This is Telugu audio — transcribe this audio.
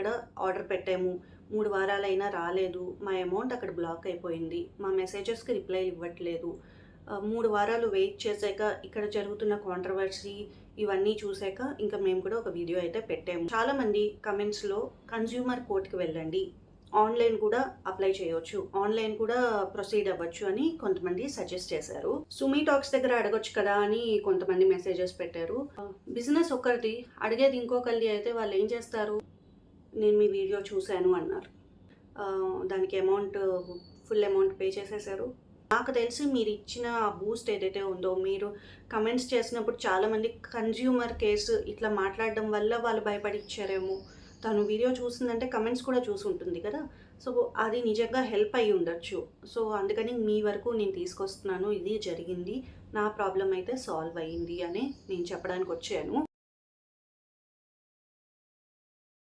అక్కడ ఆర్డర్ పెట్టాము, 3 వారాలైనా రాలేదు, మా అమౌంట్ అక్కడ బ్లాక్ అయిపోయింది, మా మెసేజెస్కి రిప్లై ఇవ్వట్లేదు. 3 వారాలు వెయిట్ చేశాక ఇక్కడ జరుగుతున్న కాంట్రవర్సీ ఇవన్నీ చూసాక ఇంకా మేము కూడా ఒక వీడియో అయితే పెట్టాము. చాలామంది కమెంట్స్లో కన్జ్యూమర్ కోర్ట్కి వెళ్ళండి, ఆన్లైన్ కూడా అప్లై చేయొచ్చు, ఆన్లైన్ కూడా ప్రొసీడ్ అవ్వచ్చు అని కొంతమంది సజెస్ట్ చేశారు. సుమీ టాక్స్ దగ్గర అడగొచ్చు కదా అని కొంతమంది మెసేజెస్ పెట్టారు. బిజినెస్ ఒకరిది, అడిగేది ఇంకొకరిది అయితే వాళ్ళు ఏం చేస్తారు, నేను మీ వీడియో చూశాను అన్నారు, దానికి ఫుల్ అమౌంట్ పే చేసేసారు. నాకు తెలిసి మీరు ఇచ్చిన బూస్ట్ ఏదైతే ఉందో, మీరు కమెంట్స్ చేసినప్పుడు చాలామంది కన్జ్యూమర్ కేసు ఇట్లా మాట్లాడడం వల్ల వాళ్ళు భయపడి ఇచ్చారేమో. తను వీడియో చూసిందంటే కమెంట్స్ కూడా చూసి ఉంటుంది కదా, సో అది నిజంగా హెల్ప్ అయ్యి ఉండొచ్చు. సో అందుకని మీ వరకు నేను తీసుకొస్తున్నాను, ఇది జరిగింది, నా ప్రాబ్లం అయితే సాల్వ్ అయ్యింది అని నేను చెప్పడానికి వచ్చాను.